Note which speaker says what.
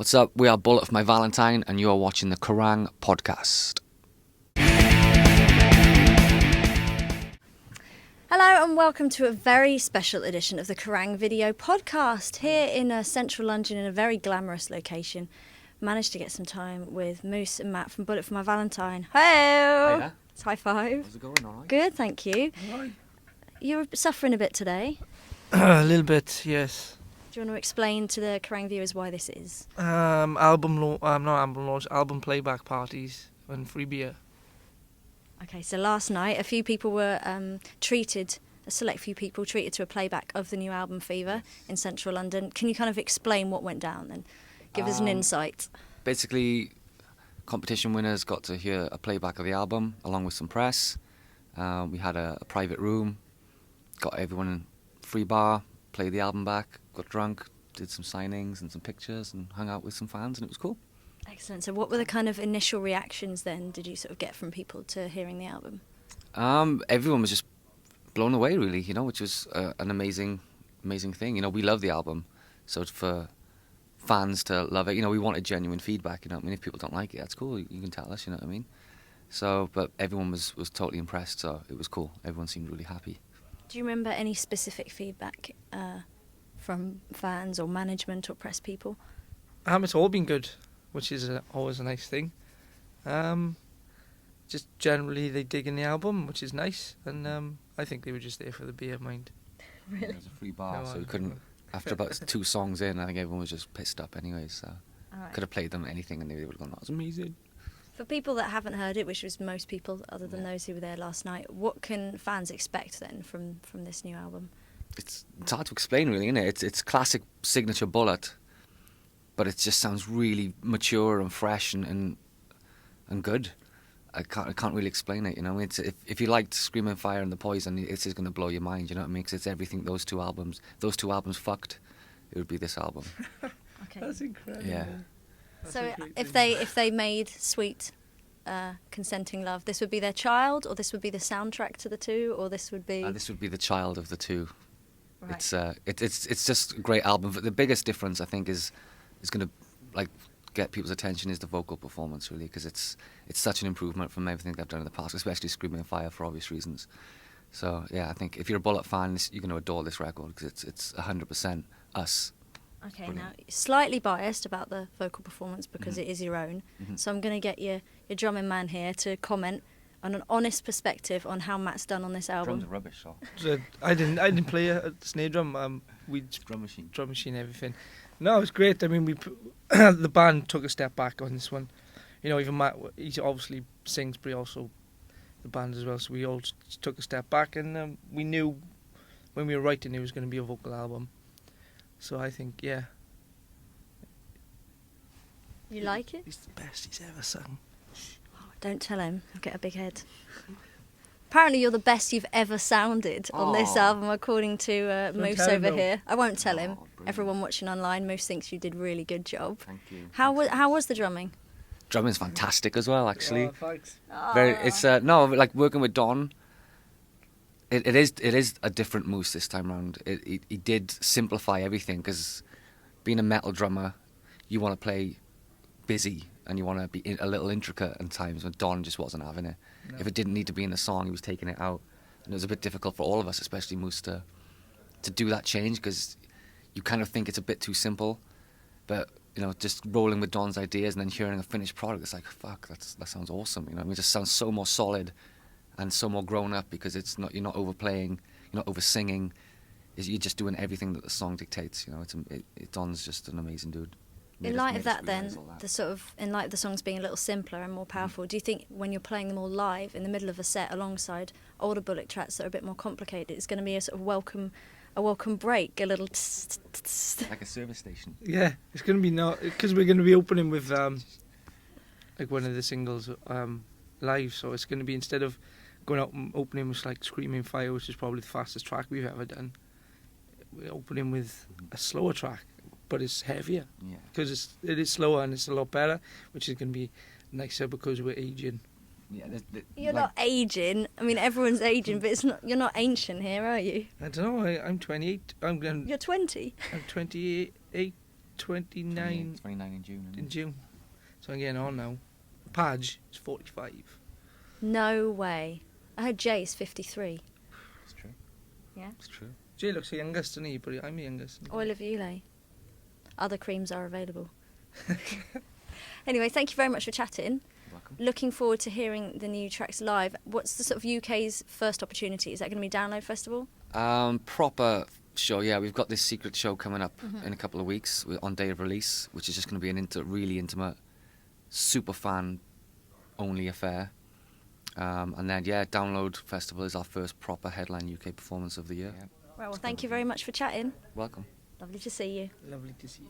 Speaker 1: What's up? We are Bullet for My Valentine, and you are watching the Kerrang podcast.
Speaker 2: Hello and welcome to a very special edition of the Kerrang video podcast here in central London in a very glamorous location. Managed to get some time with Moose and Matt from Bullet for My Valentine. Hey!
Speaker 1: Hiya.
Speaker 2: It's high five.
Speaker 1: How's it going? All right?
Speaker 2: Good, thank you.
Speaker 3: All right.
Speaker 2: You're suffering a bit today.
Speaker 3: A little bit, yes.
Speaker 2: Do you want to explain to the Kerrang viewers why this is?
Speaker 3: Album playback parties and free beer.
Speaker 2: Okay, so last night a few people were a select few people treated to a playback of the new album Fever in central London. Can you kind of explain what went down and give us an insight?
Speaker 1: Basically, competition winners got to hear a playback of the album along with some press. We had a private room, got everyone in free bar, played the album back, got drunk, did some signings and some pictures and hung out with some fans, and it was cool.
Speaker 2: Excellent. So what were the kind of initial reactions then did you sort of get from people to hearing the album?
Speaker 1: Everyone was just blown away, really, which was an amazing thing. We love the album, so for fans to love it, we wanted genuine feedback, if people don't like it, that's cool, you can tell us, So, but everyone was totally impressed, so it was cool. Everyone seemed really happy.
Speaker 2: Do you remember any specific feedback from fans or management or press people?
Speaker 3: It's all been good, which is always a nice thing. Just generally they dig in the album, which is nice, and I think they were just there for the beer, mind.
Speaker 2: Really?
Speaker 1: It was a free bar, so we couldn't. After about 2 songs in, I think everyone was just pissed up anyway, so
Speaker 2: Right.
Speaker 1: could have played them anything and they would have gone, that was amazing.
Speaker 2: For people that haven't heard it, which was most people other than those who were there last night, what can fans expect then from this new album?
Speaker 1: It's hard to explain, really, isn't it? It's classic signature Bullet, but it just sounds really mature and fresh and good. I can't really explain it, It's if you liked Screaming Fire and The Poison, it's just going to blow your mind, you know what I mean? Because it's everything those two albums fucked. It would be this album.
Speaker 2: Okay.
Speaker 3: That's incredible.
Speaker 1: Yeah.
Speaker 2: So if they made Sweet Consenting Love, this would be their child, or this would be the soundtrack to the two, or this would be...
Speaker 1: This would be the child of the two.
Speaker 2: Right.
Speaker 1: It's just a great album. But the biggest difference, I think, is going to get people's attention is the vocal performance, really, because it's such an improvement from everything they've done in the past, especially Screaming Fire for obvious reasons. So yeah, I think if you're a Bullet fan, you're going to adore this record because it's 100% us.
Speaker 2: Okay,
Speaker 1: Brilliant.
Speaker 2: now, slightly biased about the vocal performance because it is your own,
Speaker 1: Mhm.
Speaker 2: so I'm going to get your drumming man here to comment on an honest perspective on how Matt's done on this album.
Speaker 1: Drums are rubbish, so.
Speaker 3: So I didn't play a snare drum. We
Speaker 1: Drum machine.
Speaker 3: drum machine, everything. No, it was great. I mean, the band took a step back on this one. Even Matt, he obviously sings, but he also the band as well. So we all took a step back, and we knew when we were writing it was going to be a vocal album. So I think, yeah.
Speaker 2: You like it?
Speaker 3: It's the best he's ever sung.
Speaker 2: Don't tell him, I'll get a big head. Apparently you're the best you've ever sounded on this album, according to Moose
Speaker 3: tell him,
Speaker 2: over
Speaker 3: though.
Speaker 2: here. I won't tell him.
Speaker 1: Brilliant.
Speaker 2: Everyone watching online, Moose thinks you did a really good job.
Speaker 1: Thank you.
Speaker 2: How was the drumming?
Speaker 1: Drumming's fantastic as well, actually.
Speaker 3: Oh, thanks.
Speaker 1: It's working with Don. It is a different Moose this time round. He did simplify everything because being a metal drummer, you want to play busy and you want to be a little intricate at times. When Don just wasn't having it.
Speaker 3: No.
Speaker 1: If it didn't need to be in the song, he was taking it out, and it was a bit difficult for all of us, especially Moose, to do that change because you kind of think it's a bit too simple, but just rolling with Don's ideas and then hearing a finished product, it's like, fuck, that sounds awesome. It just sounds so more solid and so more grown up because you're not overplaying, you're not over singing. You're just doing everything that the song dictates. Don's just an amazing dude.
Speaker 2: In light of that, then, in light of the songs being a little simpler and more powerful, do you think when you're playing them all live in the middle of a set alongside older Bullet tracks that are a bit more complicated, it's going to be a sort of welcome break, a little
Speaker 1: like a service station.
Speaker 3: Yeah, it's going to be because we're going to be opening with one of the singles live, so it's going to be, instead of going out and opening with like Screaming Fire, which is probably the fastest track we've ever done, we're opening with a slower track, but it's heavier because it is slower and it's a lot better, which is going to be nicer because we're aging.
Speaker 1: Yeah,
Speaker 2: You're not aging. I mean, everyone's aging, but it's not. You're not ancient here, are you?
Speaker 3: I don't know. I'm 28.
Speaker 2: You're 20.
Speaker 3: I'm 28. 29
Speaker 1: 29 in June.
Speaker 3: in June. So I'm getting on now. Padge is 45.
Speaker 2: No way. I heard Jay's 53.
Speaker 1: It's true.
Speaker 2: Yeah.
Speaker 1: It's true.
Speaker 3: Jay looks the youngest, doesn't he? But I'm the youngest.
Speaker 2: Oil of Ulay. Other creams are available. Anyway, thank you very much for chatting.
Speaker 1: Welcome.
Speaker 2: Looking forward to hearing the new tracks live. What's the sort of UK's first opportunity? Is that going to be Download Festival?
Speaker 1: Proper show, yeah. We've got this secret show coming up in a couple of weeks on day of release, which is just going to be an really intimate, super fan only affair. And then, yeah, Download Festival is our first proper headline UK performance of the year. Yeah.
Speaker 2: Right, well, thank you very much for chatting.
Speaker 1: Welcome.
Speaker 2: Lovely to see you.
Speaker 3: Lovely to see you.